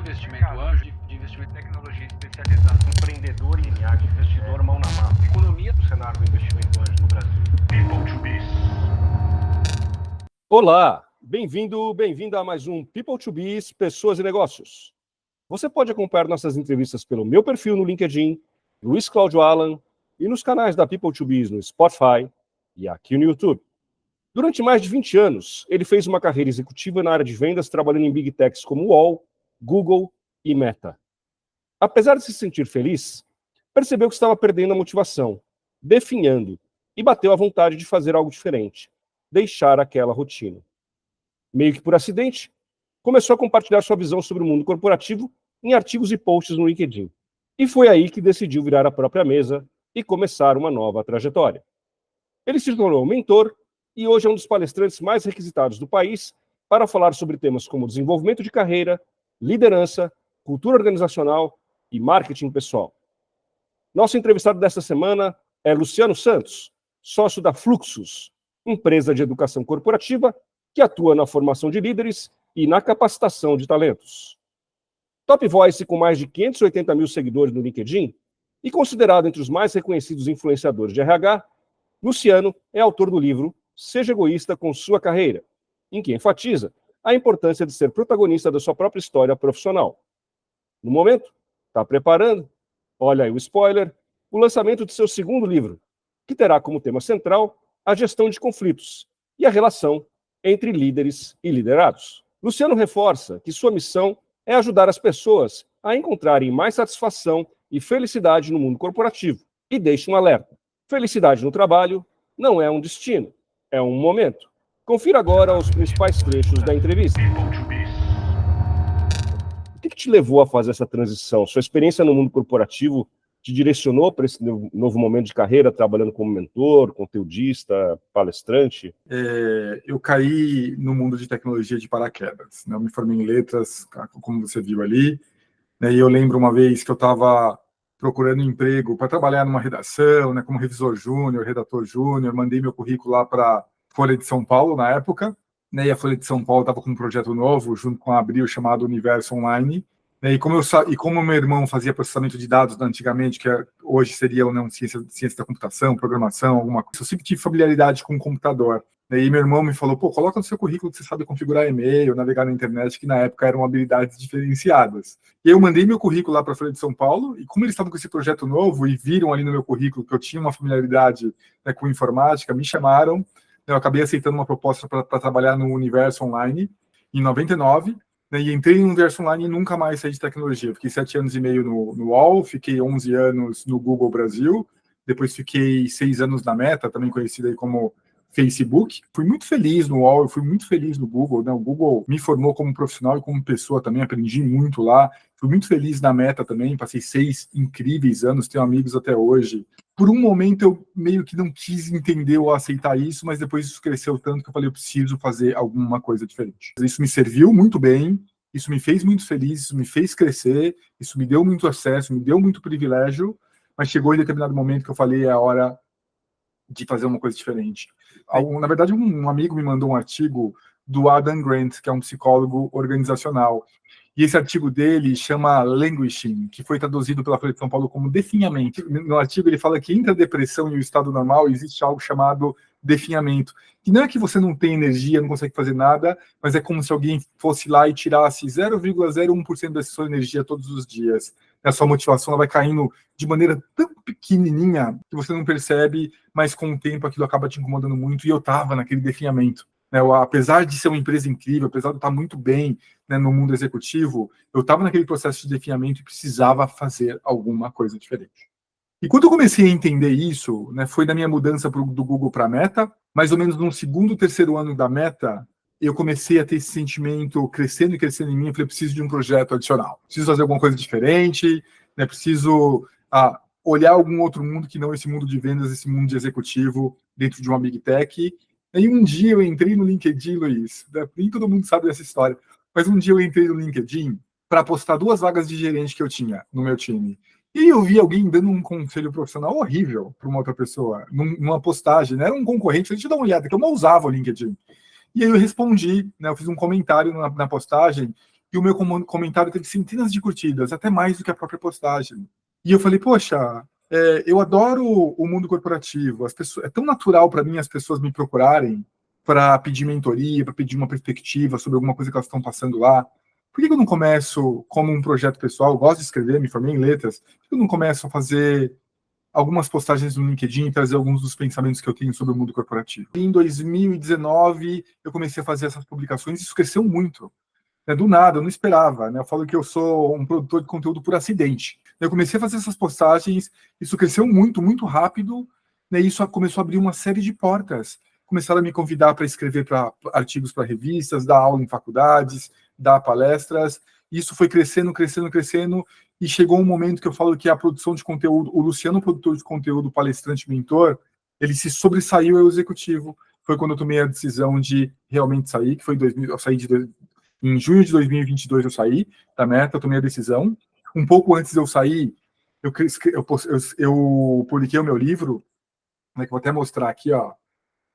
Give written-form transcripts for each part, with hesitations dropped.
investimento anjo, de investimento em tecnologia especializada, empreendedor linear, de investidor mão na massa, economia do cenário do investimento anjo no Brasil. People to Biz. Olá, bem-vinda a mais um People to Biz, Pessoas e Negócios. Você pode acompanhar nossas entrevistas pelo meu perfil no LinkedIn, Luiz Cláudio Alan, e nos canais da People to Biz no Spotify e aqui no YouTube. Durante mais de 20 anos, ele fez uma carreira executiva na área de vendas, trabalhando em Big Techs como UOL, Google e Meta. Apesar de se sentir feliz, percebeu que estava perdendo a motivação, definhando, e bateu a vontade de fazer algo diferente, deixar aquela rotina. Meio que por acidente, começou a compartilhar sua visão sobre o mundo corporativo em artigos e posts no LinkedIn. E foi aí que decidiu virar a própria mesa e começar uma nova trajetória. Ele se tornou um mentor e hoje é um dos palestrantes mais requisitados do país para falar sobre temas como desenvolvimento de carreira, liderança, cultura organizacional e marketing pessoal. Nosso entrevistado desta semana é Luciano Santos, sócio da Fluxus, empresa de educação corporativa que atua na formação de líderes e na capacitação de talentos. Top Voice com mais de 580 mil seguidores no LinkedIn e considerado entre os mais reconhecidos influenciadores de RH, Luciano é autor do livro Seja Egoísta com Sua Carreira, em que enfatiza a importância de ser protagonista da sua própria história profissional. No momento, está preparando, olha aí o spoiler, o lançamento de seu segundo livro, que terá como tema central a gestão de conflitos e a relação entre líderes e liderados. Luciano reforça que sua missão é ajudar as pessoas a encontrarem mais satisfação e felicidade no mundo corporativo. E deixa um alerta: felicidade no trabalho não é um destino, é um momento. Confira agora os principais trechos da entrevista. O que te levou a fazer essa transição? Sua experiência no mundo corporativo te direcionou para esse novo momento de carreira, trabalhando como mentor, conteudista, palestrante? Eu caí no mundo de tecnologia de paraquedas, né? Eu me formei em letras, como você viu ali, né? E eu lembro uma vez que eu estava procurando emprego para trabalhar numa redação, né, como revisor júnior, redator júnior, mandei meu currículo lá para Folha de São Paulo, na época, né, e a Folha de São Paulo estava com um projeto novo, junto com a Abril, chamado Universo Online, né, e como meu irmão fazia processamento de dados antigamente, que hoje seria ciência da computação, programação, alguma coisa, eu sempre tive familiaridade com o computador. E meu irmão me falou, coloca no seu currículo que você sabe configurar e-mail, navegar na internet, que na época eram habilidades diferenciadas. E eu mandei meu currículo lá para a Folha de São Paulo, e como eles estavam com esse projeto novo e viram ali no meu currículo que eu tinha uma familiaridade, né, com informática, me chamaram. Eu acabei aceitando uma proposta para trabalhar no Universo Online, em 99, né, e entrei no Universo Online e nunca mais saí de tecnologia. Fiquei 7 anos e meio no UOL, fiquei 11 anos no Google Brasil, depois fiquei 6 anos na Meta, também conhecida aí como Facebook. Fui muito feliz no UOL, eu fui muito feliz no Google, né? O Google me formou como profissional e como pessoa também, aprendi muito lá. Fui muito feliz na Meta também, passei 6 incríveis anos, tenho amigos até hoje. Por um momento eu meio que não quis entender ou aceitar isso, mas depois isso cresceu tanto que eu falei, eu preciso fazer alguma coisa diferente. Isso me serviu muito bem, isso me fez muito feliz, isso me fez crescer, isso me deu muito acesso, me deu muito privilégio, mas chegou em determinado momento que eu falei, é a hora de fazer uma coisa diferente. Na verdade, um amigo me mandou um artigo do Adam Grant, que é um psicólogo organizacional, e esse artigo dele chama Languishing, que foi traduzido pela Folha de São Paulo como definhamento. No artigo ele fala que entre a depressão e o estado normal existe algo chamado definhamento, que não é que você não tem energia, não consegue fazer nada, mas é como se alguém fosse lá e tirasse 0,01% da sua energia todos os dias. A sua motivação ela vai caindo de maneira tão pequenininha que você não percebe, mas com o tempo aquilo acaba te incomodando muito, e eu estava naquele definhamento. Né? Apesar de ser uma empresa incrível, apesar de eu estar muito bem, né, no mundo executivo, eu estava naquele processo de definhamento e precisava fazer alguma coisa diferente. E quando eu comecei a entender isso, né, foi da minha mudança do Google para a Meta, mais ou menos no segundo, terceiro ano da Meta, eu comecei a ter esse sentimento crescendo e crescendo em mim. Eu falei, preciso de um projeto adicional, preciso fazer alguma coisa diferente, né, preciso olhar algum outro mundo que não esse mundo de vendas, esse mundo de executivo dentro de uma Big Tech. E um dia eu entrei no LinkedIn, Luiz, nem todo mundo sabe dessa história, mas um dia eu entrei no LinkedIn para postar 2 vagas de gerente que eu tinha no meu time. E eu vi alguém dando um conselho profissional horrível para uma outra pessoa, numa postagem, né? Era um concorrente, deixa eu dar uma olhada, que eu não usava o LinkedIn. E aí eu respondi, né? Eu fiz um comentário na postagem, e o meu comentário teve centenas de curtidas, até mais do que a própria postagem. E eu falei, poxa, eu adoro o mundo corporativo, as pessoas, é tão natural para mim as pessoas me procurarem para pedir mentoria, para pedir uma perspectiva sobre alguma coisa que elas estão passando lá. Por que eu não começo como um projeto pessoal? Eu gosto de escrever, me formei em letras. Por que eu não começo a fazer algumas postagens no LinkedIn e trazer alguns dos pensamentos que eu tenho sobre o mundo corporativo? Em 2019, eu comecei a fazer essas publicações e isso cresceu muito. Do nada, eu não esperava. Né? Eu falo que eu sou um produtor de conteúdo por acidente. Eu comecei a fazer essas postagens, isso cresceu muito, muito rápido, né? E isso começou a abrir uma série de portas. Começaram a me convidar para escrever artigos para revistas, dar aula em faculdades, dar palestras. Isso foi crescendo, crescendo, crescendo, e chegou um momento que eu falo que a produção de conteúdo, o Luciano, produtor de conteúdo, palestrante, mentor, ele se sobressaiu ao executivo. Foi quando eu tomei a decisão de realmente sair, que foi em junho de 2022 eu saí da Meta, eu tomei a decisão. Um pouco antes de eu sair, eu publiquei o meu livro, né, que eu vou até mostrar aqui, ó,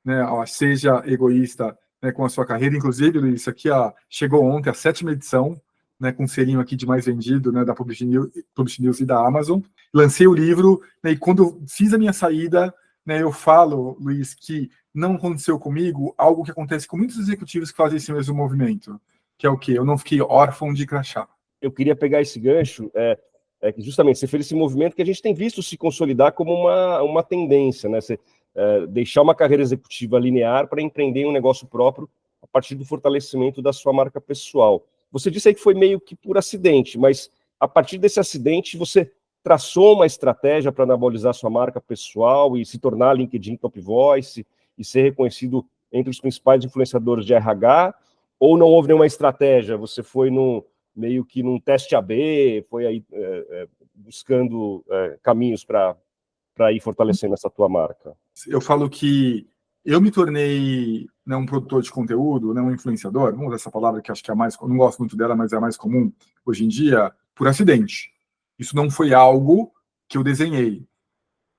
né, ó, Seja Egoísta, né, com a sua carreira. Inclusive, Luiz, isso aqui ó, chegou ontem, a 7ª edição, né, com um selinho aqui de mais vendido, né, da Publish News e da Amazon. Lancei o livro, né, e quando eu fiz a minha saída, né, eu falo, Luiz, que não aconteceu comigo algo que acontece com muitos executivos que fazem esse mesmo movimento, que é o quê? Eu não fiquei órfão de crachá. Eu queria pegar esse gancho, que justamente você fez esse movimento que a gente tem visto se consolidar como uma tendência, né? Você deixar uma carreira executiva linear para empreender em um negócio próprio a partir do fortalecimento da sua marca pessoal. Você disse aí que foi meio que por acidente, mas a partir desse acidente você traçou uma estratégia para anabolizar sua marca pessoal e se tornar LinkedIn Top Voice e ser reconhecido entre os principais influenciadores de RH, ou não houve nenhuma estratégia? Você foi meio que num teste AB, foi aí buscando caminhos para ir fortalecendo essa tua marca? Eu falo que eu me tornei, né, um produtor de conteúdo, né, um influenciador, vamos usar essa palavra que acho que é a mais, não gosto muito dela, mas é a mais comum hoje em dia, por acidente. Isso não foi algo que eu desenhei.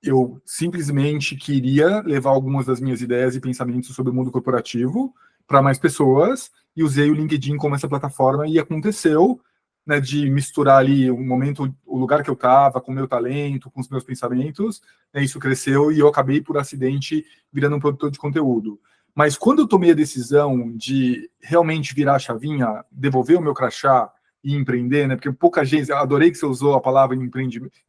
Eu simplesmente queria levar algumas das minhas ideias e pensamentos sobre o mundo corporativo para mais pessoas, e usei o LinkedIn como essa plataforma, e aconteceu, né, de misturar ali o momento, o lugar que eu estava, com o meu talento, com os meus pensamentos, né, isso cresceu, e eu acabei, por acidente, virando um produtor de conteúdo. Mas quando eu tomei a decisão de realmente virar a chavinha, devolver o meu crachá e empreender, né? Porque pouca gente, eu adorei que você usou a palavra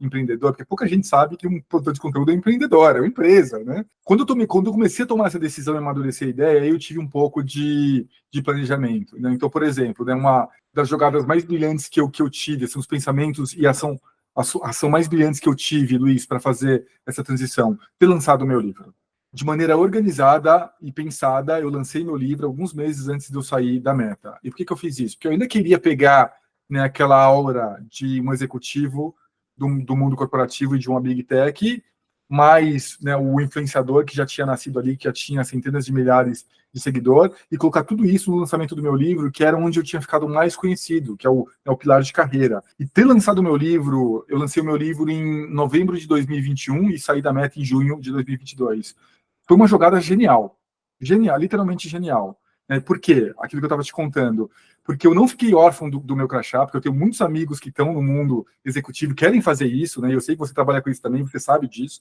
empreendedor, porque pouca gente sabe que um produtor de conteúdo é empreendedor, é uma empresa, né? Quando eu comecei a tomar essa decisão e amadurecer a ideia, aí eu tive um pouco de planejamento, né? Então, por exemplo, né, uma das jogadas mais brilhantes que eu tive, assim, os pensamentos e a ação mais brilhantes que eu tive, Luiz, para fazer essa transição, ter lançado o meu livro. De maneira organizada e pensada, eu lancei meu livro alguns meses antes de eu sair da Meta. E por que eu fiz isso? Porque eu ainda queria pegar, né, aquela aura de um executivo do mundo corporativo e de uma big tech, mais, né, o influenciador que já tinha nascido ali, que já tinha centenas de milhares de seguidores, e colocar tudo isso no lançamento do meu livro, que era onde eu tinha ficado mais conhecido, que é o pilar de carreira. E ter lançado o meu livro, eu lancei o meu livro em novembro de 2021 e saí da Meta em junho de 2022. Foi uma jogada genial, literalmente genial. Por quê? Aquilo que eu estava te contando. Porque eu não fiquei órfão do meu crachá, porque eu tenho muitos amigos que estão no mundo executivo, querem fazer isso, né? Eu sei que você trabalha com isso também, você sabe disso.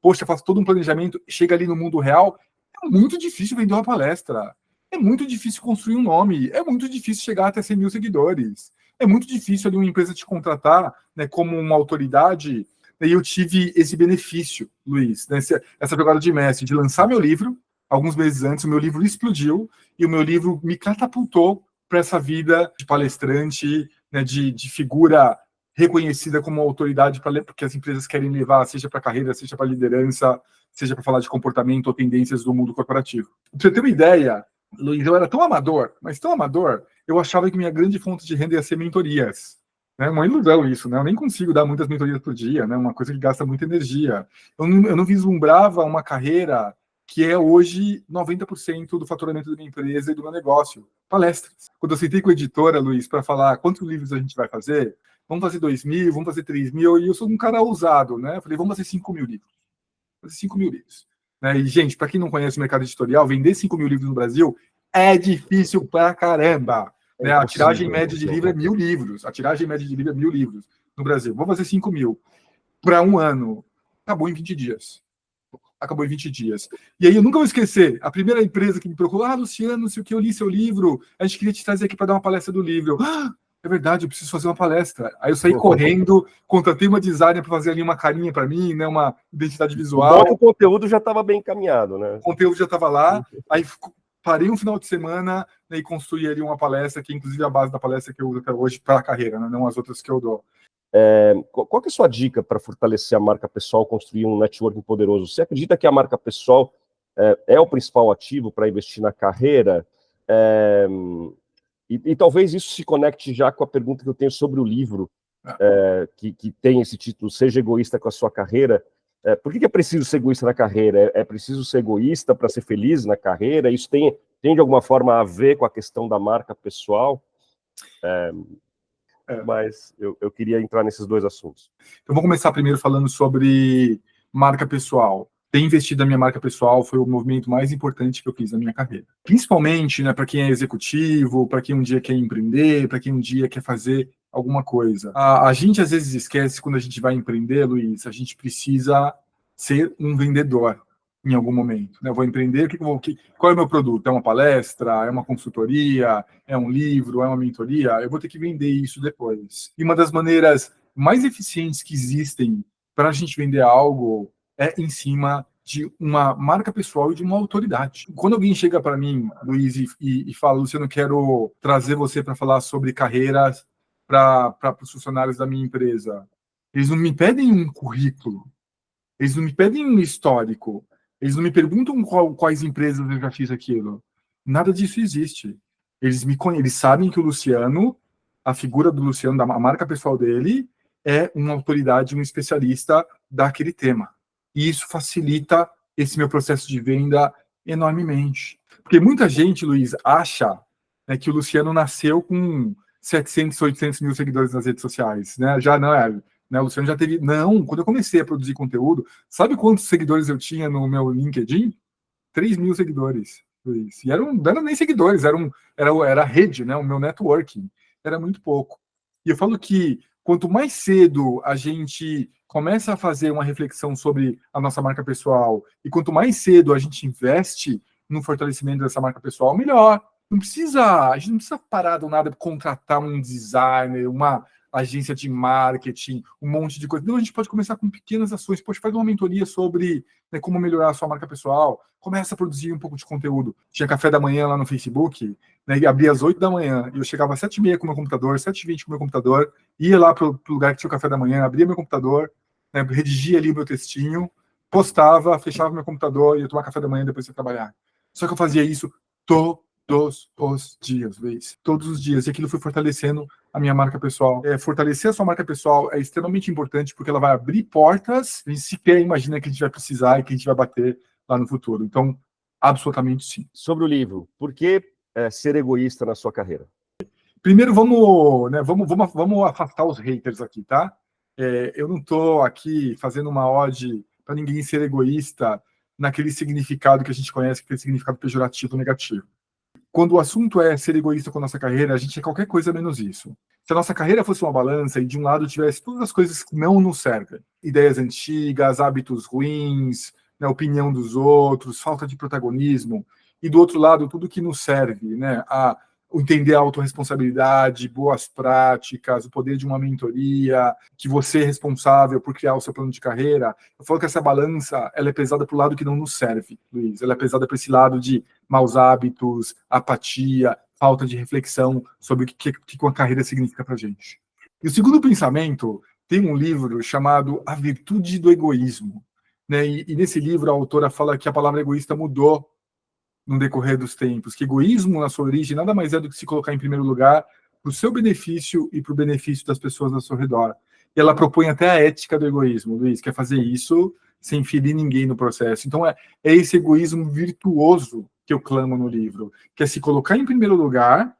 Poxa, faço todo um planejamento, chega ali no mundo real, é muito difícil vender uma palestra, é muito difícil construir um nome, é muito difícil chegar até 100 mil seguidores, é muito difícil ali uma empresa te contratar, né, como uma autoridade. E eu tive esse benefício, Luiz, né, essa jogada de mestre, de lançar meu livro. Alguns meses antes, o meu livro explodiu e o meu livro me catapultou para essa vida de palestrante, né, de figura reconhecida como autoridade, porque as empresas querem levar, seja para carreira, seja para liderança, seja para falar de comportamento ou tendências do mundo corporativo. Para você ter uma ideia, Luiz, eu era tão amador, mas tão amador, eu achava que minha grande fonte de renda ia ser mentorias. É uma ilusão isso, né? Eu nem consigo dar muitas mentorias por dia, né? Uma coisa que gasta muita energia. Eu não vislumbrava uma carreira que é hoje 90% do faturamento da minha empresa e do meu negócio. Palestras. Quando eu sentei com a editora, Luiz, para falar quantos livros a gente vai fazer, vamos fazer 2.000, vamos fazer 3.000, e eu sou um cara ousado, né? Eu falei, vamos fazer 5.000 livros. Fazer 5.000 livros. Né? E, gente, para quem não conhece o mercado editorial, vender 5.000 livros no Brasil é difícil pra caramba. né? A tiragem média de livro é 1.000 livros. A tiragem média de livro é 1.000 livros no Brasil. Vou fazer 5.000 para um ano. Acabou em 20 dias. Acabou em 20 dias. E aí eu nunca vou esquecer, a primeira empresa que me procurou, Luciano, não sei o que, eu li seu livro, a gente queria te trazer aqui para dar uma palestra do livro. É verdade, eu preciso fazer uma palestra. Aí eu saí correndo, contratei uma designer para fazer ali uma carinha para mim, né, uma identidade visual. O conteúdo já estava bem encaminhado, né? O conteúdo já estava lá, aí parei um final de semana, né, e construí ali uma palestra, que inclusive é a base da palestra que eu uso até hoje para a carreira, né, não as outras que eu dou. Qual que é a sua dica para fortalecer a marca pessoal, construir um networking poderoso? Você acredita que a marca pessoal é o principal ativo para investir na carreira? E talvez isso se conecte já com a pergunta que eu tenho sobre o livro, que tem esse título, Seja Egoísta com a Sua Carreira. Por que é preciso ser egoísta na carreira? É preciso ser egoísta para ser feliz na carreira? Isso tem de alguma forma a ver com a questão da marca pessoal? Mas eu queria entrar nesses dois assuntos. Eu vou começar primeiro falando sobre marca pessoal. Ter investido na minha marca pessoal foi o movimento mais importante que eu fiz na minha carreira. Principalmente, né, para quem é executivo, para quem um dia quer empreender, para quem um dia quer fazer alguma coisa. A gente às vezes esquece, quando a gente vai empreender, Luiz, a gente precisa ser um vendedor em algum momento. Né? Eu vou empreender, qual é o meu produto? É uma palestra? É uma consultoria? É um livro? É uma mentoria? Eu vou ter que vender isso depois. E uma das maneiras mais eficientes que existem para a gente vender algo é em cima de uma marca pessoal e de uma autoridade. Quando alguém chega para mim, Luiz, e fala, Luciano, eu quero trazer você para falar sobre carreiras para os funcionários da minha empresa, eles não me pedem um currículo, eles não me pedem um histórico, eles não me perguntam quais empresas eu já fiz aquilo. Nada disso existe. Eles sabem que o Luciano, a figura do Luciano, a marca pessoal dele, é uma autoridade, um especialista daquele tema. E isso facilita esse meu processo de venda enormemente. Porque muita gente, Luiz, acha, né, que o Luciano nasceu com 700, 800 mil seguidores nas redes sociais. Né? Já não é. Né, o Luciano já teve... Não, quando eu comecei a produzir conteúdo, sabe quantos seguidores eu tinha no meu LinkedIn? 3.000 seguidores. Luiz. E não eram nem seguidores, era rede, né, o meu networking. Era muito pouco. E eu falo que quanto mais cedo a gente começa a fazer uma reflexão sobre a nossa marca pessoal e quanto mais cedo a gente investe no fortalecimento dessa marca pessoal, melhor. A gente não precisa parar do nada para contratar um designer, uma agência de marketing, um monte de coisa. Não, a gente pode começar com pequenas ações. Pode fazer uma mentoria sobre, né, como melhorar a sua marca pessoal. Começa a produzir um pouco de conteúdo. Tinha café da manhã lá no Facebook, né, e abria às 8 da manhã. E eu chegava às 7h30 com o meu computador, 7h20 com o meu computador, ia lá para o lugar que tinha o café da manhã, abria meu computador, né, redigia ali o meu textinho, postava, fechava meu computador, ia tomar café da manhã e depois ia trabalhar. Só que eu fazia isso todos os dias, Luiz. Todos os dias. E aquilo foi fortalecendo a minha marca pessoal. Fortalecer a sua marca pessoal é extremamente importante porque ela vai abrir portas que a gente sequer imagina que a gente vai precisar e que a gente vai bater lá no futuro. Então, absolutamente sim. Sobre o livro, por que ser egoísta na sua carreira? Primeiro, vamos afastar os haters aqui, tá? Eu não estou aqui fazendo uma ode para ninguém ser egoísta naquele significado que a gente conhece, aquele significado pejorativo negativo. Quando o assunto é ser egoísta com a nossa carreira, a gente é qualquer coisa menos isso. Se a nossa carreira fosse uma balança e de um lado tivesse todas as coisas que não nos servem, ideias antigas, hábitos ruins, né, opinião dos outros, falta de protagonismo, e do outro lado tudo que nos serve, né, entender a autorresponsabilidade, boas práticas, o poder de uma mentoria, que você é responsável por criar o seu plano de carreira. Eu falo que essa balança ela é pesada para o lado que não nos serve, Luiz. Ela é pesada para esse lado de maus hábitos, apatia, falta de reflexão sobre o que uma carreira significa para a gente. E o segundo pensamento tem um livro chamado A Virtude do Egoísmo. Né? E nesse livro a autora fala que a palavra egoísta mudou no decorrer dos tempos, que egoísmo, na sua origem, nada mais é do que se colocar em primeiro lugar para o seu benefício e para o benefício das pessoas ao seu redor. E ela propõe até a ética do egoísmo, Luiz, que é fazer isso sem ferir ninguém no processo. Então, é esse egoísmo virtuoso que eu clamo no livro, que é se colocar em primeiro lugar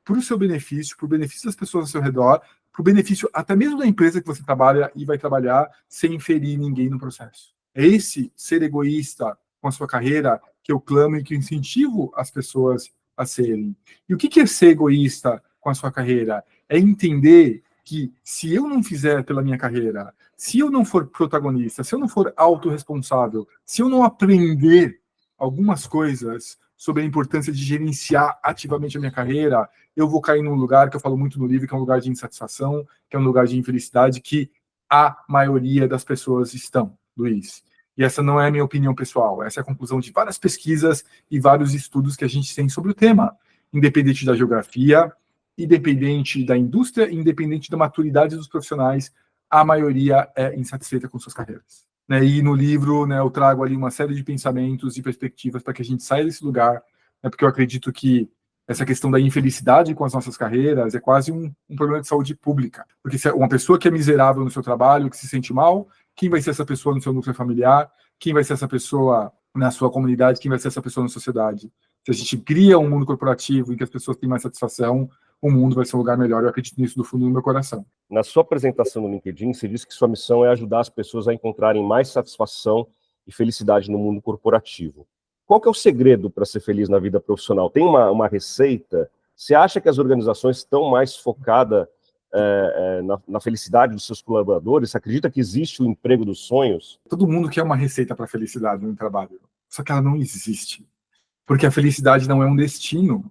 para o seu benefício, para o benefício das pessoas ao seu redor, para o benefício até mesmo da empresa que você trabalha e vai trabalhar, sem ferir ninguém no processo. É esse ser egoísta com a sua carreira que eu clamo e que eu incentivo as pessoas a serem. E o que é ser egoísta com a sua carreira? É entender que se eu não fizer pela minha carreira, se eu não for protagonista, se eu não for autorresponsável, se eu não aprender algumas coisas sobre a importância de gerenciar ativamente a minha carreira, eu vou cair num lugar que eu falo muito no livro, que é um lugar de insatisfação, que é um lugar de infelicidade, que a maioria das pessoas estão, Luiz. E essa não é a minha opinião pessoal, essa é a conclusão de várias pesquisas e vários estudos que a gente tem sobre o tema, independente da geografia, independente da indústria, independente da maturidade dos profissionais, a maioria é insatisfeita com suas carreiras. Né? E no livro, né, eu trago ali uma série de pensamentos e perspectivas para que a gente saia desse lugar, né, porque eu acredito que essa questão da infelicidade com as nossas carreiras é quase um problema de saúde pública. Porque se uma pessoa que é miserável no seu trabalho, que se sente mal, quem vai ser essa pessoa no seu núcleo familiar? Quem vai ser essa pessoa na sua comunidade? Quem vai ser essa pessoa na sociedade? Se a gente cria um mundo corporativo em que as pessoas têm mais satisfação, o mundo vai ser um lugar melhor. Eu acredito nisso do fundo do meu coração. Na sua apresentação no LinkedIn, você disse que sua missão é ajudar as pessoas a encontrarem mais satisfação e felicidade no mundo corporativo. Qual que é o segredo para ser feliz na vida profissional? Tem uma receita? Você acha que as organizações estão mais focadas na felicidade dos seus colaboradores? Você acredita que existe o emprego dos sonhos? Todo mundo quer uma receita para a felicidade no trabalho, só que ela não existe. Porque a felicidade não é um destino.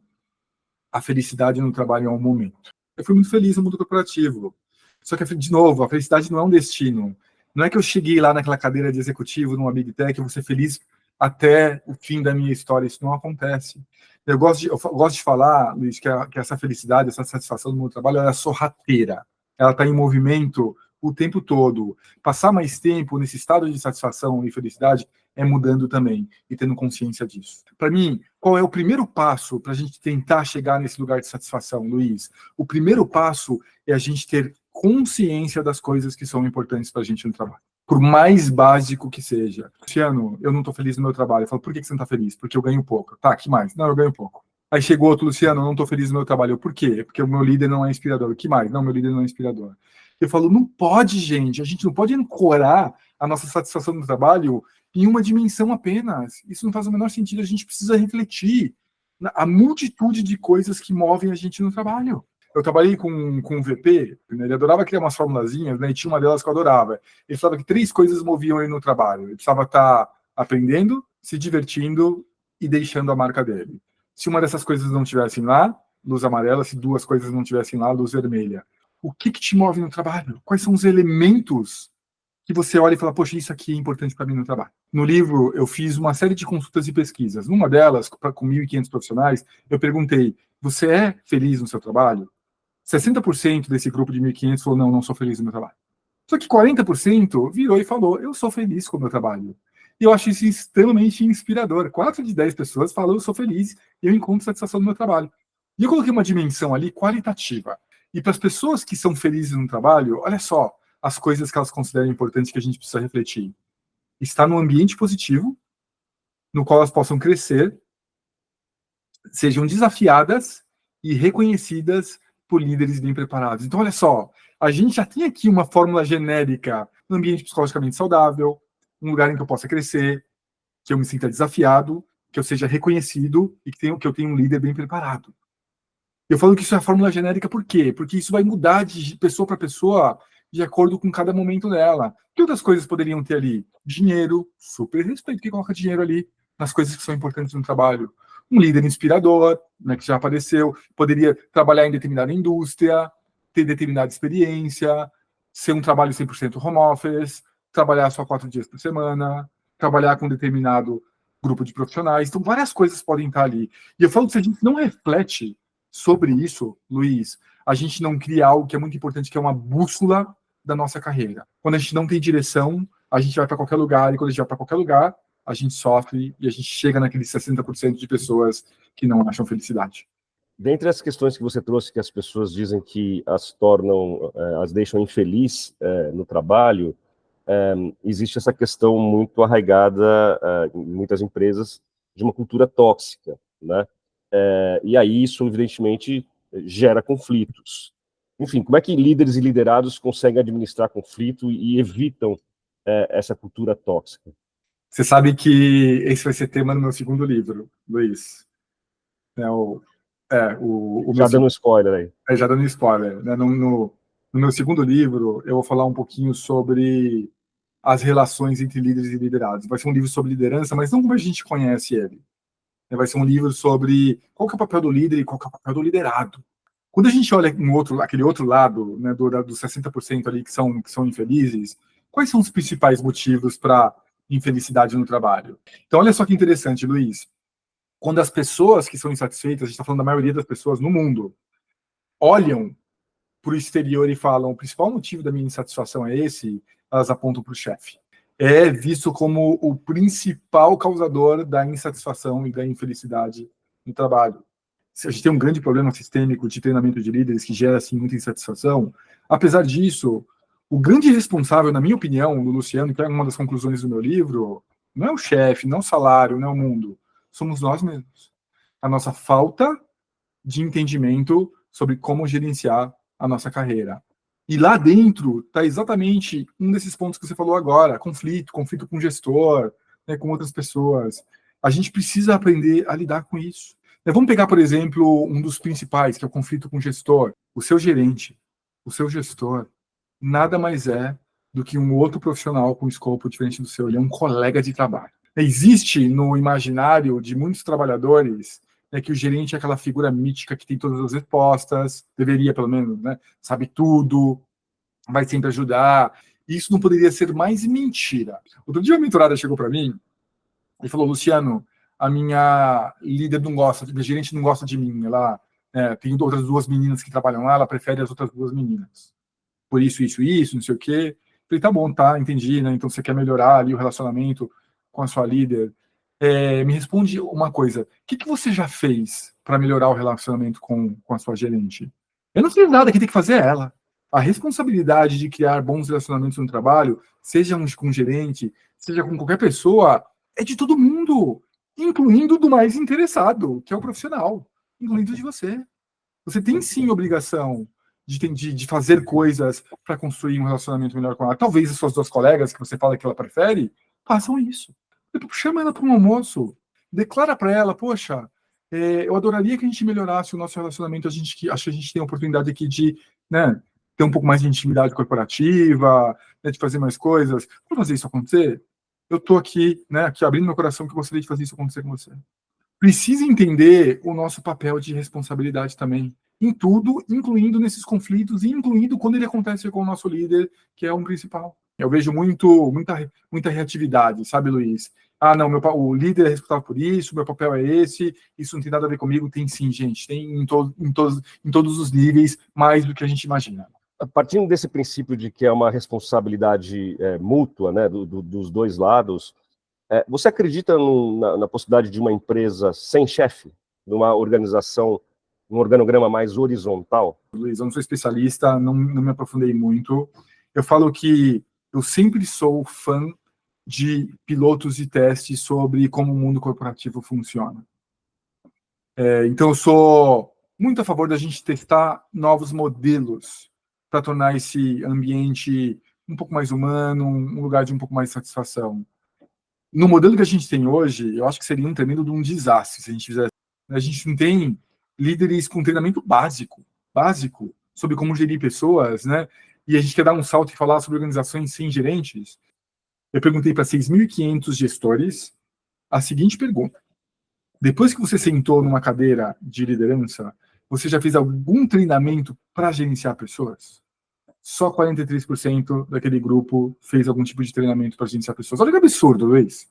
A felicidade no trabalho é um momento. Eu fui muito feliz no mundo corporativo. Só que, de novo, a felicidade não é um destino. Não é que eu cheguei lá naquela cadeira de executivo numa Big Tech e vou ser feliz até o fim da minha história. Isso não acontece. Eu gosto de falar, Luiz, que essa felicidade, essa satisfação do meu trabalho, ela é sorrateira. Ela está em movimento o tempo todo. Passar mais tempo nesse estado de satisfação e felicidade é mudando também e tendo consciência disso. Para mim, qual é o primeiro passo para a gente tentar chegar nesse lugar de satisfação, Luiz? O primeiro passo é a gente ter consciência das coisas que são importantes para a gente no trabalho. Por mais básico que seja. Luciano, eu não estou feliz no meu trabalho. Eu falo, por que você não está feliz? Porque eu ganho pouco. Tá, que mais? Não, eu ganho pouco. Aí chegou outro, Luciano, eu não estou feliz no meu trabalho. Por quê? Porque o meu líder não é inspirador. Que mais? Não, meu líder não é inspirador. Eu falo, não pode, gente. A gente não pode ancorar a nossa satisfação no trabalho em uma dimensão apenas. Isso não faz o menor sentido. A gente precisa refletir a multitude de coisas que movem a gente no trabalho. Eu trabalhei com um VP, né, ele adorava criar umas formulazinhas, né, e tinha uma delas que eu adorava. Ele falava que 3 coisas moviam ele no trabalho. Ele precisava estar aprendendo, se divertindo e deixando a marca dele. Se uma dessas coisas não estivessem lá, luz amarela. Se 2 coisas não estivessem lá, luz vermelha. O que te move no trabalho? Quais são os elementos que você olha e fala, poxa, isso aqui é importante para mim no trabalho? No livro, eu fiz uma série de consultas e pesquisas. Numa delas, com 1.500 profissionais, eu perguntei, você é feliz no seu trabalho? 60% desse grupo de 1.500 falou, não sou feliz no meu trabalho. Só que 40% virou e falou, eu sou feliz com o meu trabalho. E eu acho isso extremamente inspirador. 4 de 10 pessoas falam, eu sou feliz e eu encontro satisfação no meu trabalho. E eu coloquei uma dimensão ali qualitativa. E para as pessoas que são felizes no trabalho, olha só as coisas que elas consideram importantes que a gente precisa refletir. Estar num ambiente positivo, no qual elas possam crescer, sejam desafiadas e reconhecidas por líderes bem preparados. Então, olha só, a gente já tem aqui uma fórmula genérica no ambiente psicologicamente saudável, um lugar em que eu possa crescer, que eu me sinta desafiado, que eu seja reconhecido e que eu tenha um líder bem preparado. Eu falo que isso é a fórmula genérica por quê? Porque isso vai mudar de pessoa para pessoa de acordo com cada momento dela. Que outras coisas poderiam ter ali? Dinheiro, super respeito. Quem coloca dinheiro ali nas coisas que são importantes no trabalho? Um líder inspirador, né, que já apareceu, poderia trabalhar em determinada indústria, ter determinada experiência, ser um trabalho 100% home office, trabalhar só 4 dias por semana, trabalhar com determinado grupo de profissionais. Então, várias coisas podem estar ali. E eu falo que se a gente não reflete sobre isso, Luiz, a gente não cria algo que é muito importante, que é uma bússola da nossa carreira. Quando a gente não tem direção, a gente vai para qualquer lugar, e quando a gente vai para qualquer lugar, a gente sofre e a gente chega naqueles 60% de pessoas que não acham felicidade. Dentre as questões que você trouxe, que as pessoas dizem que as deixam infeliz no trabalho, existe essa questão muito arraigada em muitas empresas de uma cultura tóxica, né? E aí isso, evidentemente, gera conflitos. Enfim, como é que líderes e liderados conseguem administrar conflito e evitam essa cultura tóxica? Você sabe que esse vai ser tema no meu segundo livro, Luiz. né, o Já dando um spoiler aí. já dando spoiler, né, no meu segundo livro, eu vou falar um pouquinho sobre as relações entre líderes e liderados. Vai ser um livro sobre liderança, mas não como a gente conhece ele. Vai ser um livro sobre qual que é o papel do líder e qual que é o papel do liderado. Quando a gente olha aquele outro lado, né, dos 60% ali que são infelizes, quais são os principais motivos para infelicidade no trabalho? Então, olha só que interessante, Luiz. Quando as pessoas que são insatisfeitas, a gente está falando da maioria das pessoas no mundo, olham para o exterior e falam: o principal motivo da minha insatisfação é esse, elas apontam para o chefe. É visto como o principal causador da insatisfação e da infelicidade no trabalho. A gente tem um grande problema sistêmico de treinamento de líderes que gera assim, muita insatisfação. Apesar disso, o grande responsável, na minha opinião, do Luciano, que é uma das conclusões do meu livro, não é o chefe, não é o salário, não é o mundo. Somos nós mesmos. A nossa falta de entendimento sobre como gerenciar a nossa carreira. E lá dentro está exatamente um desses pontos que você falou agora: conflito com o gestor, né, com outras pessoas. A gente precisa aprender a lidar com isso. Vamos pegar, por exemplo, um dos principais, que é o conflito com o gestor. O seu gerente, o seu gestor, nada mais é do que um outro profissional com escopo diferente do seu. Ele é um colega de trabalho. Existe no imaginário de muitos trabalhadores que o gerente é aquela figura mítica que tem todas as respostas, deveria pelo menos, né, sabe tudo, vai sempre ajudar. Isso não poderia ser mais mentira. Outro dia uma mentorada chegou para mim e falou: Luciano, a minha líder não gosta, minha gerente não gosta de mim. Ela tem outras duas meninas que trabalham lá, ela prefere as outras duas meninas. Por isso, não sei o quê. Falei: tá bom, tá, entendi, né? Então você quer melhorar ali o relacionamento com a sua líder. Me responde uma coisa: o que você já fez para melhorar o relacionamento com a sua gerente? Eu não fiz nada, quem tem que fazer é ela. A responsabilidade de criar bons relacionamentos no trabalho, seja com um gerente, seja com qualquer pessoa, é de todo mundo, incluindo do mais interessado, que é o profissional, incluindo de você. Você tem sim obrigação de fazer coisas para construir um relacionamento melhor com ela. Talvez as suas duas colegas, que você fala que ela prefere, façam isso. Chama ela para um almoço, declara para ela: poxa, eu adoraria que a gente melhorasse o nosso relacionamento, acho que a gente tem a oportunidade aqui de, né, ter um pouco mais de intimidade corporativa, né, de fazer mais coisas. Vamos fazer isso acontecer? Eu estou aqui, né, aqui abrindo meu coração, que eu gostaria de fazer isso acontecer com você. Precisa entender o nosso papel de responsabilidade também, em tudo, incluindo nesses conflitos, e incluindo quando ele acontece com o nosso líder, que é um principal. Eu vejo muita reatividade, sabe, Luiz? Ah, não, o líder é responsável por isso, meu papel é esse, isso não tem nada a ver comigo. Tem sim, gente, tem em todos os níveis, mais do que a gente imagina. Partindo desse princípio de que é uma responsabilidade mútua, né, dos dois lados, você acredita na possibilidade de uma empresa sem chefe, numa organização, um organograma mais horizontal? Luiz, eu não sou especialista, não me aprofundei muito. Eu falo que eu sempre sou fã de pilotos de testes sobre como o mundo corporativo funciona. Então, eu sou muito a favor da gente testar novos modelos para tornar esse ambiente um pouco mais humano, um lugar de um pouco mais de satisfação. No modelo que a gente tem hoje, eu acho que seria um tremendo de um desastre se a gente fizesse. A gente não tem líderes com treinamento básico sobre como gerir pessoas, né? E a gente quer dar um salto e falar sobre organizações sem gerentes. Eu perguntei para 6.500 gestores a seguinte pergunta: depois que você sentou numa cadeira de liderança, você já fez algum treinamento para gerenciar pessoas? Só 43% daquele grupo fez algum tipo de treinamento para gerenciar pessoas. Olha que absurdo, Luiz.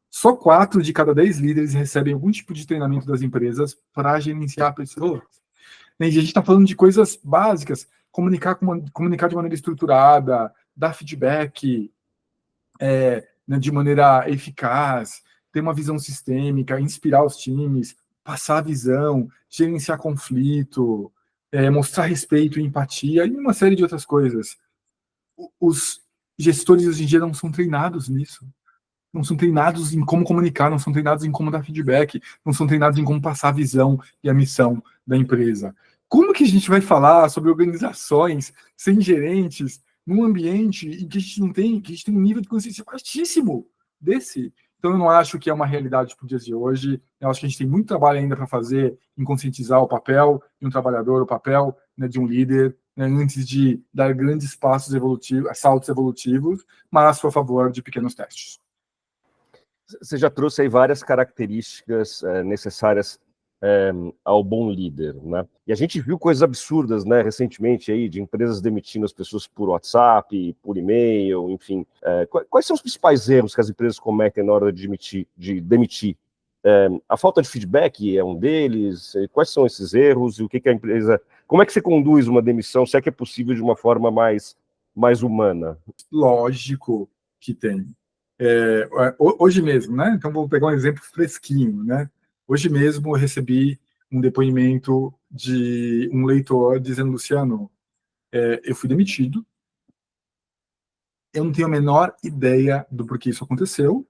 Só 4 de cada 10 líderes recebem algum tipo de treinamento das empresas para gerenciar pessoas. E a gente está falando de coisas básicas: comunicar de maneira estruturada, dar feedback né, de maneira eficaz, ter uma visão sistêmica, inspirar os times, passar a visão, gerenciar conflito, mostrar respeito e empatia, e uma série de outras coisas. Os gestores hoje em dia não são treinados nisso. Não são treinados em como comunicar, não são treinados em como dar feedback, não são treinados em como passar a visão e a missão da empresa. Como que a gente vai falar sobre organizações sem gerentes num ambiente em que a gente não tem, que a gente tem um nível de consciência baixíssimo desse? Então, eu não acho que é uma realidade para os dias de hoje. Eu acho que a gente tem muito trabalho ainda para fazer em conscientizar o papel de um trabalhador, o papel, né, de um líder, né, antes de dar grandes passos evolutivos, saltos evolutivos, mas sou a favor de pequenos testes. Você já trouxe aí várias características necessárias ao bom líder, né? E a gente viu coisas absurdas, né, recentemente aí, de empresas demitindo as pessoas por WhatsApp, por e-mail, enfim. Quais são os principais erros que as empresas cometem na hora de demitir? A falta de feedback é um deles? Quais são esses erros? E o que a empresa... Como é que você conduz uma demissão, se é que é possível de uma forma mais humana? Lógico que tem. Hoje mesmo, né? Então, vou pegar um exemplo fresquinho, né? Hoje mesmo eu recebi um depoimento de um leitor dizendo, Luciano, eu fui demitido, eu não tenho a menor ideia do porquê isso aconteceu,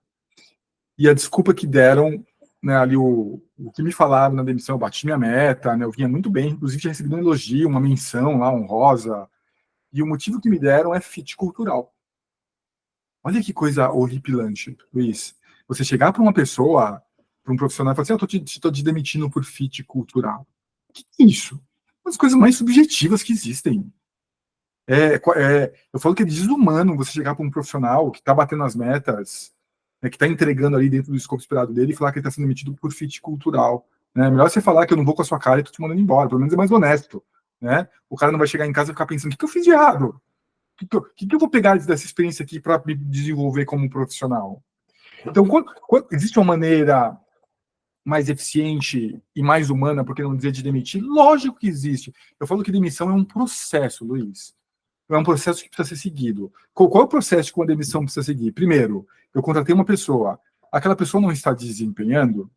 e a desculpa que deram, né, ali o que me falaram na demissão, eu bati minha meta, né, eu vinha muito bem, inclusive tinha recebido um elogio, uma menção lá, honrosa, e o motivo que me deram é fit cultural. Olha que coisa horripilante, Luiz. Você chegar para uma pessoa, para um profissional, e falar assim, eu estou te demitindo por fit cultural. O que é isso? Uma das coisas mais subjetivas que existem. Eu falo que é desumano você chegar para um profissional que está batendo as metas, né, que está entregando ali dentro do escopo esperado dele e falar que ele está sendo demitido por fit cultural. Né? Melhor você falar que eu não vou com a sua cara e estou te mandando embora. Pelo menos é mais honesto. Né? O cara não vai chegar em casa e ficar pensando, o que eu fiz de errado? O que eu vou pegar dessa experiência aqui para me desenvolver como profissional? Então, quando existe uma maneira mais eficiente e mais humana, por que não dizer, de demitir? Lógico que existe. Eu falo que demissão é um processo, Luiz. É um processo que precisa ser seguido. Qual é o processo que uma demissão precisa seguir? Primeiro, eu contratei uma pessoa. Aquela pessoa não está desempenhando?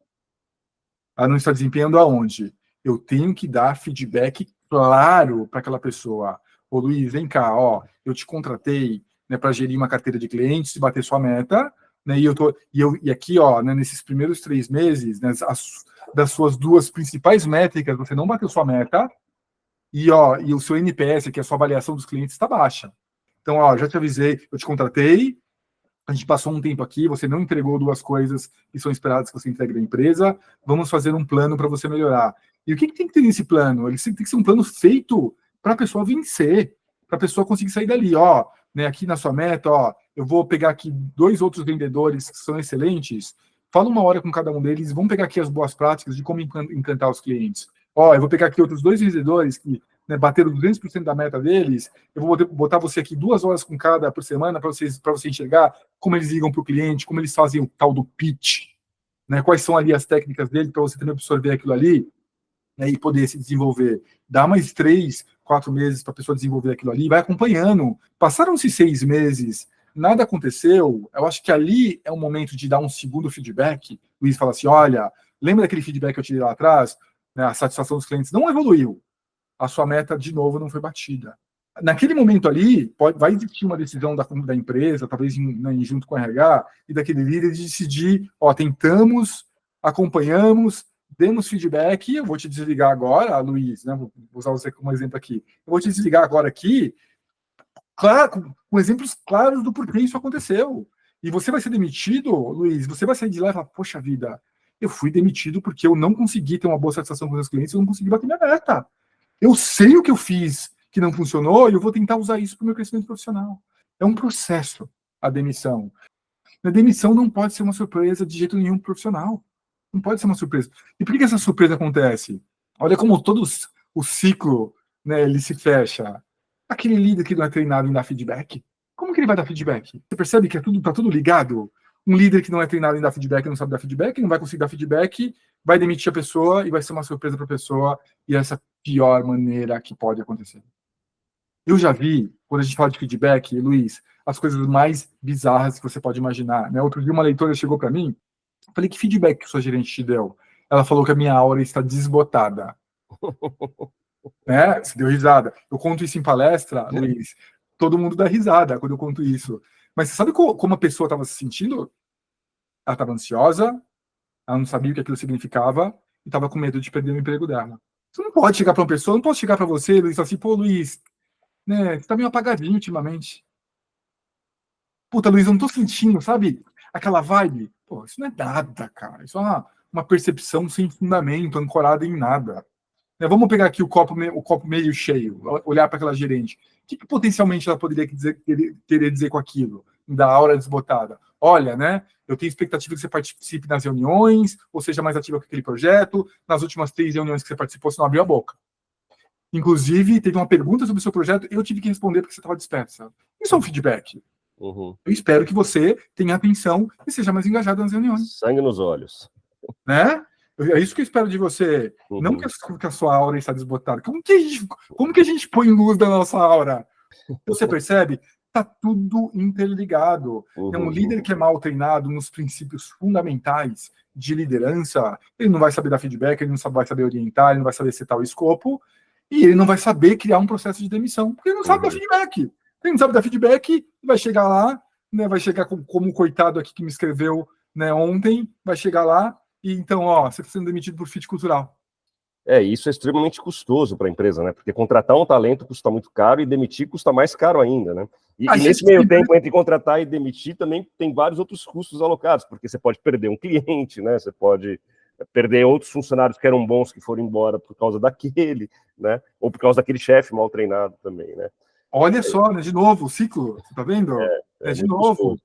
Ela não está desempenhando aonde? Eu tenho que dar feedback claro para aquela pessoa. Ô, Luiz, vem cá, ó, eu te contratei, né, para gerir uma carteira de clientes e bater sua meta, né, e aqui, ó, né, nesses primeiros 3 meses, né, das suas 2 principais métricas, você não bateu sua meta, e o seu NPS, que é a sua avaliação dos clientes, está baixa. Então, ó, já te avisei, eu te contratei, a gente passou um tempo aqui, você não entregou 2 coisas que são esperadas que você entregue na empresa, vamos fazer um plano para você melhorar. E o que tem que ter nesse plano? Ele tem que ser um plano feito para a pessoa vencer, para a pessoa conseguir sair dali, ó, né, aqui na sua meta, ó, eu vou pegar aqui 2 outros vendedores que são excelentes, fala 1 hora com cada um deles, vamos pegar aqui as boas práticas de como encantar os clientes. Ó, eu vou pegar aqui outros 2 vendedores que, né, bateram 200% da meta deles, eu vou botar você aqui 2 horas com cada por semana para você enxergar como eles ligam para o cliente, como eles fazem o tal do pitch, né, quais são ali as técnicas dele para você também absorver aquilo ali, né, e poder se desenvolver. Dá mais 3, 4 meses para a pessoa desenvolver aquilo ali, vai acompanhando. Passaram-se 6 meses, nada aconteceu, eu acho que ali é o momento de dar um segundo feedback. O Luiz fala assim, olha, lembra daquele feedback que eu te dei lá atrás? Né, a satisfação dos clientes não evoluiu. A sua meta, de novo, não foi batida. Naquele momento ali, vai existir uma decisão da empresa, talvez junto com o RH, e daquele líder de decidir, ó, tentamos, acompanhamos, demos feedback, eu vou te desligar agora, Luiz, né, vou usar você como exemplo aqui, eu vou te desligar agora aqui, claro, com exemplos claros do porquê isso aconteceu. E você vai ser demitido, Luiz, você vai sair de lá e falar, poxa vida, eu fui demitido porque eu não consegui ter uma boa satisfação com os meus clientes, eu não consegui bater minha meta. Eu sei o que eu fiz que não funcionou e eu vou tentar usar isso para o meu crescimento profissional. É um processo, a demissão. A demissão não pode ser uma surpresa de jeito nenhum profissional. Não pode ser uma surpresa. E por que essa surpresa acontece? Olha como todo o ciclo, né, ele se fecha. Aquele líder que não é treinado em dar feedback, como que ele vai dar feedback? Você percebe que tá tudo ligado? Um líder que não é treinado em dar feedback, não sabe dar feedback, não vai conseguir dar feedback, vai demitir a pessoa e vai ser uma surpresa para a pessoa, e essa é a pior maneira que pode acontecer. Eu já vi, quando a gente fala de feedback, Luiz, as coisas mais bizarras que você pode imaginar. Né? Outro dia uma leitora chegou para mim, falei, que feedback que sua gerente te deu? Ela falou que a minha aura está desbotada. Né? Você deu risada. Eu conto isso em palestra, Luiz, todo mundo dá risada quando eu conto isso. Mas você sabe como a pessoa estava se sentindo? Ela estava ansiosa, ela não sabia o que aquilo significava e estava com medo de perder o emprego dela. Você não pode chegar para uma pessoa, não posso chegar para você, Luiz, assim, pô, Luiz, né, você está meio apagadinho ultimamente. Puta, Luiz, eu não estou sentindo, sabe, aquela vibe. Pô, isso não é nada, cara. Isso é uma percepção sem fundamento, ancorada em nada. Vamos pegar aqui o copo meio cheio, olhar para aquela gerente. O que potencialmente ela poderia querer dizer com aquilo, da aura desbotada? Olha, né? Eu tenho expectativa que você participe nas reuniões, ou seja mais ativa com aquele projeto. Nas últimas 3 reuniões que você participou, você não abriu a boca. Inclusive, teve uma pergunta sobre o seu projeto, eu tive que responder porque você estava dispersa. Isso é um feedback. Uhum. Eu espero que você tenha atenção e seja mais engajado nas reuniões. Sangue nos olhos. Né? É isso que eu espero de você. Uhum. Não que a sua aura está desbotada. Como que a gente põe luz na nossa aura? Você percebe? Está tudo interligado. Um líder que é mal treinado nos princípios fundamentais de liderança, ele não vai saber dar feedback, ele não vai saber orientar, ele não vai saber setar o escopo, e ele não vai saber criar um processo de demissão, porque ele não sabe dar feedback. Ele não sabe dar feedback, vai chegar lá, né, vai chegar como o coitado aqui que me escreveu, né, ontem, vai chegar lá, e então, você está sendo demitido por fit cultural. Isso é extremamente custoso para a empresa, né? Porque contratar um talento custa muito caro e demitir custa mais caro ainda, né? E nesse meio tempo, entre contratar e demitir, também tem vários outros custos alocados, porque você pode perder um cliente, né? Você pode perder outros funcionários que eram bons que foram embora por causa daquele, né? Ou por causa daquele chefe mal treinado também, né? Olha só, né? De novo, o ciclo, você tá vendo? De novo. Custoso.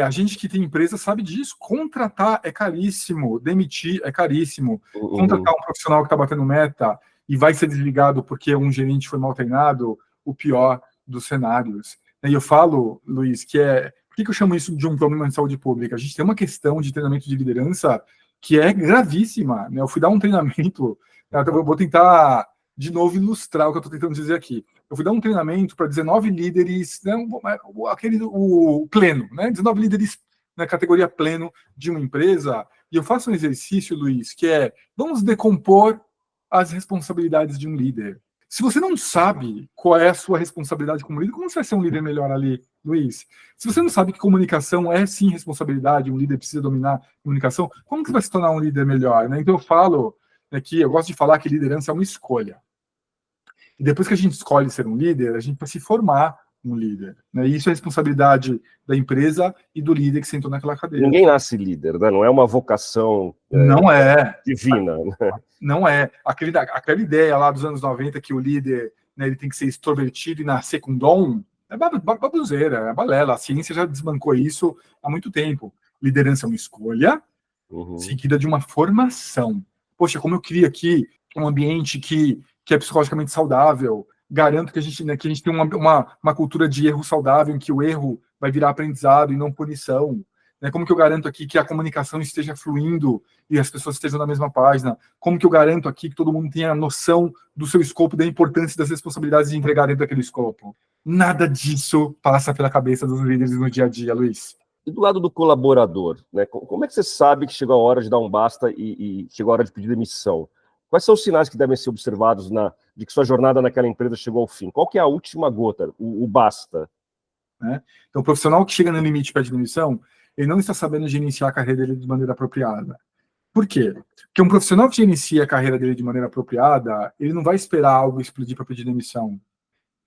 A gente que tem empresa sabe disso. Contratar é caríssimo, demitir é caríssimo. Contratar um profissional que está batendo meta e vai ser desligado porque um gerente foi mal treinado, o pior dos cenários. E eu falo, Luiz, por que eu chamo isso de um problema de saúde pública? A gente tem uma questão de treinamento de liderança que é gravíssima. Né? Eu fui dar um treinamento, eu vou tentar de novo ilustrar o que eu estou tentando dizer aqui. Eu fui dar um treinamento para 19 líderes, né, o pleno, né, 19 líderes na categoria pleno de uma empresa, e eu faço um exercício, Luiz, que é, vamos decompor as responsabilidades de um líder. Se você não sabe qual é a sua responsabilidade como líder, como você vai ser um líder melhor ali, Luiz? Se você não sabe que comunicação é sim responsabilidade, um líder precisa dominar a comunicação, como que você vai se tornar um líder melhor? Né? Então eu falo aqui, eu gosto de falar que liderança é uma escolha. E depois que a gente escolhe ser um líder, a gente vai se formar um líder. Né? E isso é responsabilidade da empresa e do líder que sentou naquela cadeira. Ninguém nasce líder, né? Não é uma vocação não divina. Não é. Aquela ideia lá dos anos 90 que o líder, né, ele tem que ser extrovertido e nascer com dom, é babuzeira, é balela. A ciência já desbancou isso há muito tempo. Liderança é uma escolha seguida de uma formação. Poxa, como eu queria aqui um ambiente que é psicologicamente saudável, garanto que a gente tem uma cultura de erro saudável, em que o erro vai virar aprendizado e não punição. Né? Como que eu garanto aqui que a comunicação esteja fluindo e as pessoas estejam na mesma página? Como que eu garanto aqui que todo mundo tenha noção do seu escopo, da importância das responsabilidades de entregar dentro daquele escopo? Nada disso passa pela cabeça dos líderes no dia a dia, Luiz. E do lado do colaborador, né? Como é que você sabe que chegou a hora de dar um basta e chegou a hora de pedir demissão? Quais são os sinais que devem ser observados de que sua jornada naquela empresa chegou ao fim? Qual que é a última gota, o basta? Né? Então, o profissional que chega no limite e pede demissão, ele não está sabendo gerenciar a carreira dele de maneira apropriada. Por quê? Porque um profissional que inicia a carreira dele de maneira apropriada, ele não vai esperar algo explodir para pedir demissão.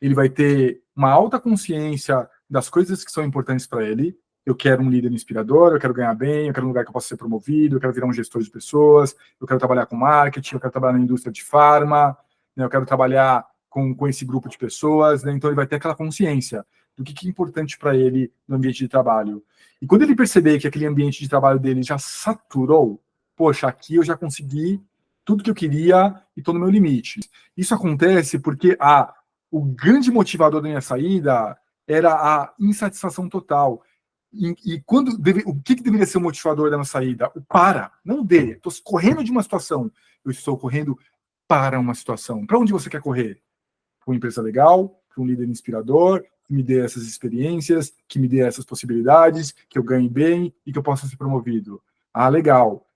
Ele vai ter uma alta consciência das coisas que são importantes para ele. Eu quero um líder inspirador, eu quero ganhar bem, eu quero um lugar que eu possa ser promovido, eu quero virar um gestor de pessoas, eu quero trabalhar com marketing, eu quero trabalhar na indústria de farma, né, eu quero trabalhar com esse grupo de pessoas, né, então ele vai ter aquela consciência do que é importante para ele no ambiente de trabalho. E quando ele perceber que aquele ambiente de trabalho dele já saturou, poxa, aqui eu já consegui tudo que eu queria e estou no meu limite. Isso acontece porque o grande motivador da minha saída era a insatisfação total. E o que deveria ser o motivador da minha saída? O para, não dele. Estou correndo de uma situação. Eu estou correndo para uma situação. Para onde você quer correr? Para uma empresa legal, para um líder inspirador, que me dê essas experiências, que me dê essas possibilidades, que eu ganhe bem e que eu possa ser promovido. Legal.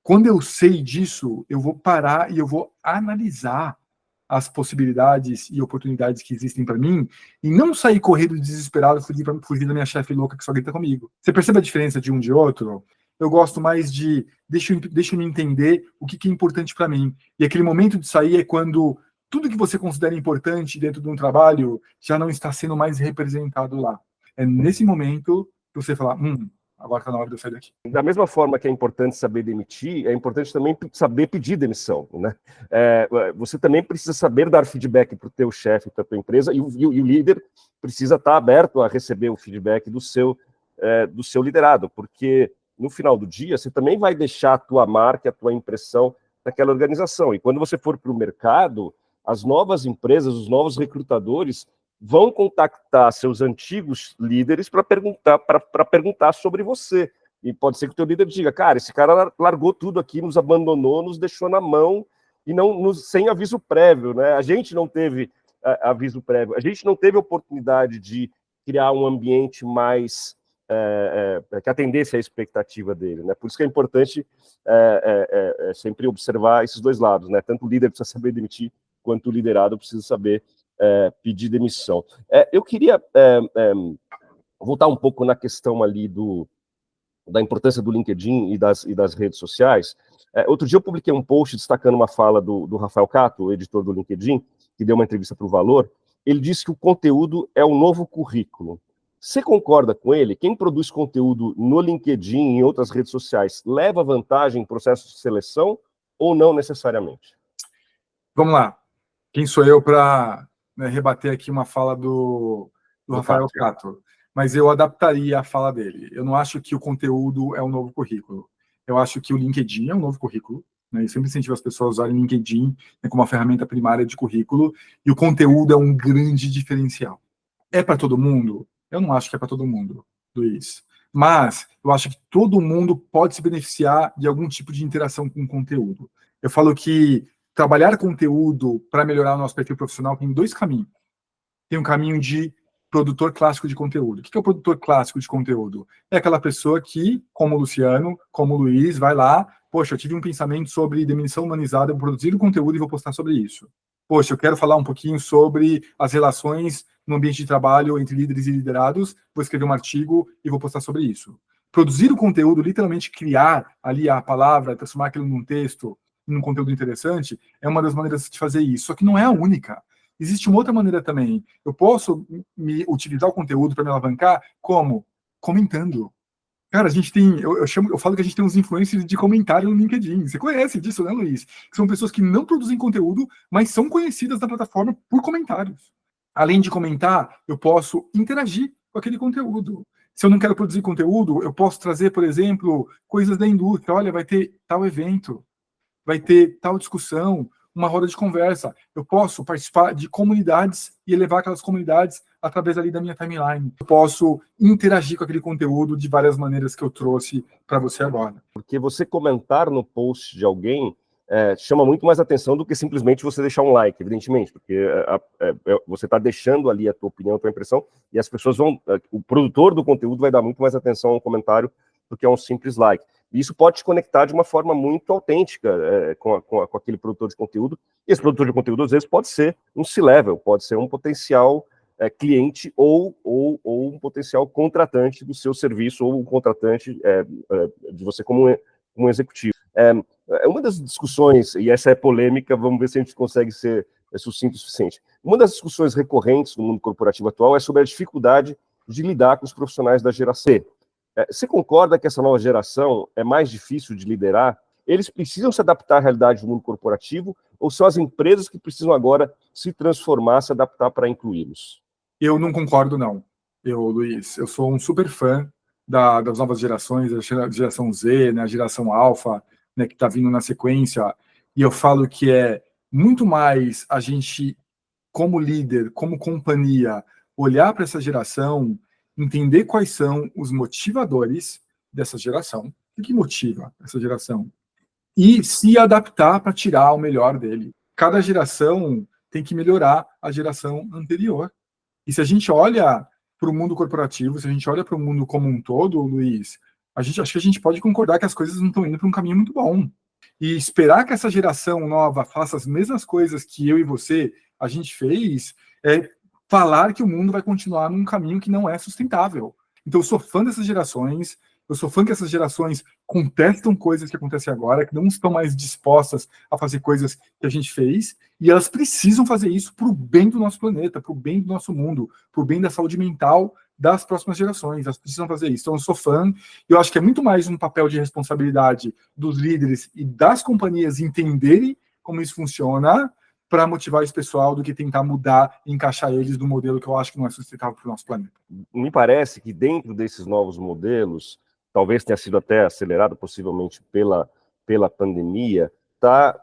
Quando eu sei disso, eu vou parar e eu vou analisar as possibilidades e oportunidades que existem para mim e não sair correndo desesperado, fugir da minha chefe louca que só grita comigo. Você percebe a diferença de um de outro? Eu gosto mais de deixa eu me entender o que é importante para mim. E aquele momento de sair é quando tudo que você considera importante dentro de um trabalho já não está sendo mais representado lá. É nesse momento que você fala, agora está na hora de eu sair daqui. Da mesma forma que é importante saber demitir, é importante também saber pedir demissão, né? Você também precisa saber dar feedback para o teu chefe, para a tua empresa, e o líder precisa estar aberto a receber o feedback do seu liderado, porque no final do dia você também vai deixar a tua marca, a tua impressão naquela organização. E quando você for para o mercado, as novas empresas, os novos recrutadores vão contactar seus antigos líderes para perguntar sobre você. E pode ser que o teu líder diga, cara, esse cara largou tudo aqui, nos abandonou, nos deixou na mão, e sem aviso prévio, né? A gente não teve aviso prévio, a gente não teve oportunidade de criar um ambiente mais que atendesse à expectativa dele, né? Por isso que é importante sempre observar esses dois lados, né? Tanto o líder precisa saber demitir, quanto o liderado precisa saber pedir demissão. Eu queria voltar um pouco na questão ali da importância do LinkedIn e das redes sociais. Outro dia eu publiquei um post destacando uma fala do Rafael Catto, o editor do LinkedIn, que deu uma entrevista para o Valor. Ele disse que o conteúdo é o novo currículo. Você concorda com ele? Quem produz conteúdo no LinkedIn e em outras redes sociais leva vantagem em processo de seleção ou não necessariamente? Vamos lá. Quem sou eu para rebater aqui uma fala do Rafael Catto? Mas eu adaptaria a fala dele. Eu não acho que o conteúdo é um novo currículo. Eu acho que o LinkedIn é um novo currículo, né? Eu sempre incentivo as pessoas a usarem o LinkedIn, né, como uma ferramenta primária de currículo, e o conteúdo é um grande diferencial. É para todo mundo? Eu não acho que é para todo mundo, Luiz. Mas eu acho que todo mundo pode se beneficiar de algum tipo de interação com o conteúdo. Eu falo que trabalhar conteúdo para melhorar o nosso perfil profissional tem dois caminhos. Tem um caminho de produtor clássico de conteúdo. O que é o produtor clássico de conteúdo? É aquela pessoa que, como o Luciano, como o Luiz, vai lá, poxa, eu tive um pensamento sobre demissão humanizada, eu vou produzir o conteúdo e vou postar sobre isso. Poxa, eu quero falar um pouquinho sobre as relações no ambiente de trabalho entre líderes e liderados, vou escrever um artigo e vou postar sobre isso. Produzir o conteúdo, literalmente criar ali a palavra, transformar aquilo num texto, num conteúdo interessante, é uma das maneiras de fazer isso. Só que não é a única. Existe uma outra maneira também. Eu posso utilizar o conteúdo para me alavancar como? Comentando. Cara, a gente tem, eu falo que a gente tem uns influencers de comentário no LinkedIn. Você conhece disso, né, Luiz? Que são pessoas que não produzem conteúdo, mas são conhecidas na plataforma por comentários. Além de comentar, eu posso interagir com aquele conteúdo. Se eu não quero produzir conteúdo, eu posso trazer, por exemplo, coisas da indústria. Olha, vai ter tal evento, vai ter tal discussão, uma roda de conversa. Eu posso participar de comunidades e elevar aquelas comunidades através ali da minha timeline. Eu posso interagir com aquele conteúdo de várias maneiras que eu trouxe para você agora. Porque você comentar no post de alguém chama muito mais atenção do que simplesmente você deixar um like, evidentemente, porque você está deixando ali a tua opinião, a tua impressão, e as pessoas o produtor do conteúdo vai dar muito mais atenção a um comentário do que a um simples like. E isso pode te conectar de uma forma muito autêntica com aquele produtor de conteúdo. E esse produtor de conteúdo, às vezes, pode ser um C-level, pode ser um potencial cliente ou um potencial contratante do seu serviço, ou um contratante de você como um executivo. Uma das discussões, e essa é polêmica, vamos ver se a gente consegue ser sucinto o suficiente. Uma das discussões recorrentes no mundo corporativo atual é sobre a dificuldade de lidar com os profissionais da geração C. Você concorda que essa nova geração é mais difícil de liderar? Eles precisam se adaptar à realidade do mundo corporativo ou são as empresas que precisam agora se transformar, se adaptar para incluí-los? Eu não concordo, não. Luiz, eu sou um super fã das novas gerações, a geração Z, né, a geração Alpha, né, que está vindo na sequência, e eu falo que é muito mais a gente, como líder, como companhia, olhar para essa geração, entender quais são os motivadores dessa geração, o que motiva essa geração, e se adaptar para tirar o melhor dele. Cada geração tem que melhorar a geração anterior. E se a gente olha para o mundo corporativo, se a gente olha para o mundo como um todo, Luiz, acho que a gente pode concordar que as coisas não estão indo para um caminho muito bom. E esperar que essa geração nova faça as mesmas coisas que eu e você, a gente fez, é falar que o mundo vai continuar num caminho que não é sustentável. Então eu sou fã dessas gerações, eu sou fã que essas gerações contestam coisas que acontecem agora, que não estão mais dispostas a fazer coisas que a gente fez, e elas precisam fazer isso para o bem do nosso planeta, para o bem do nosso mundo, para o bem da saúde mental das próximas gerações. Elas precisam fazer isso. Então, eu sou fã, e eu acho que é muito mais um papel de responsabilidade dos líderes e das companhias entenderem como isso funciona para motivar esse pessoal do que tentar mudar e encaixar eles no modelo que eu acho que não é sustentável para o nosso planeta. Me parece que dentro desses novos modelos, talvez tenha sido até acelerado possivelmente pela pandemia, está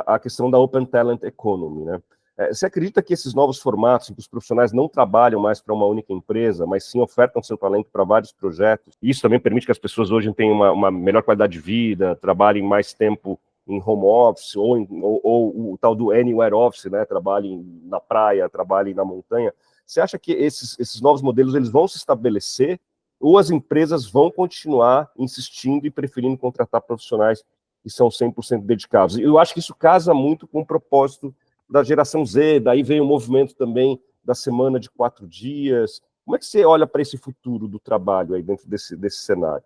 a questão da Open Talent Economy, né? Você acredita que esses novos formatos, em que os profissionais não trabalham mais para uma única empresa, mas sim ofertam seu talento para vários projetos, isso também permite que as pessoas hoje tenham uma melhor qualidade de vida, trabalhem mais tempo em home office, ou o tal do anywhere office, né? Trabalhem na praia, trabalhem na montanha. Você acha que esses novos modelos eles vão se estabelecer, ou as empresas vão continuar insistindo e preferindo contratar profissionais que são 100% dedicados? Eu acho que isso casa muito com o propósito da geração Z, daí vem o movimento também da semana de 4 dias. Como é que você olha para esse futuro do trabalho aí dentro desse cenário?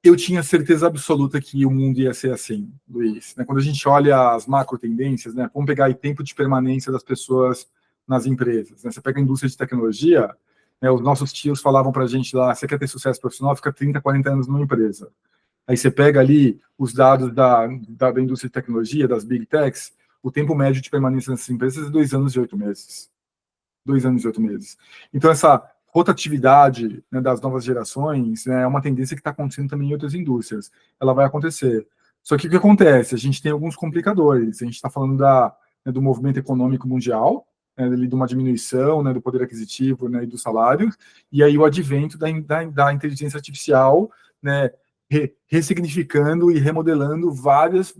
Eu tinha certeza absoluta que o mundo ia ser assim, Luiz. Quando a gente olha as macro tendências, né, vamos pegar aí tempo de permanência das pessoas nas empresas. Né? Você pega a indústria de tecnologia, né, os nossos tios falavam para a gente lá, você quer ter sucesso profissional, fica 30, 40 anos numa empresa. Aí você pega ali os dados da indústria de tecnologia, das big techs, o tempo médio de permanência nessas empresas é 2 anos e 8 meses. 2 anos e 8 meses. Então, essa rotatividade, né, das novas gerações, né, é uma tendência que está acontecendo também em outras indústrias. Ela vai acontecer. Só que o que acontece? A gente tem alguns complicadores. A gente está falando né, do movimento econômico mundial, né, de uma diminuição, né, do poder aquisitivo, né, e dos salários, e aí o advento da inteligência artificial, né, ressignificando e remodelando vários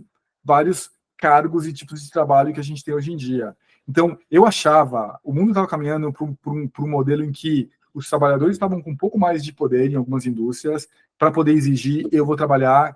cargos e tipos de trabalho que a gente tem hoje em dia. Então, eu achava, o mundo estava caminhando para um modelo em que os trabalhadores estavam com um pouco mais de poder em algumas indústrias para poder exigir, eu vou trabalhar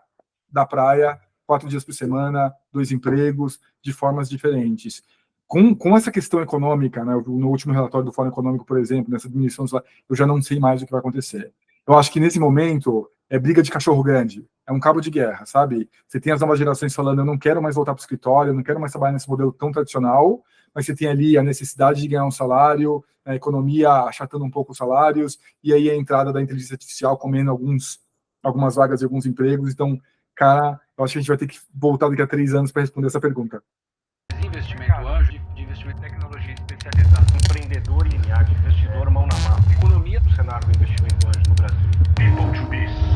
da praia 4 dias por semana, 2 empregos, de formas diferentes. Com essa questão econômica, né, no último relatório do Fórum Econômico, por exemplo, nessa diminuição, eu já não sei mais o que vai acontecer. Eu acho que nesse momento é briga de cachorro grande, é um cabo de guerra, sabe? Você tem as novas gerações falando, eu não quero mais voltar para o escritório, eu não quero mais trabalhar nesse modelo tão tradicional, mas você tem ali a necessidade de ganhar um salário, a economia achatando um pouco os salários, e aí a entrada da inteligência artificial comendo algumas vagas e alguns empregos. Então, cara, eu acho que a gente vai ter que voltar daqui a 3 anos para responder essa pergunta. Investimento anjo, de investimento em tecnologia especializada. Empreendedor linear, investidor mão na massa. Economia do cenário do investimento anjo no Brasil. People to be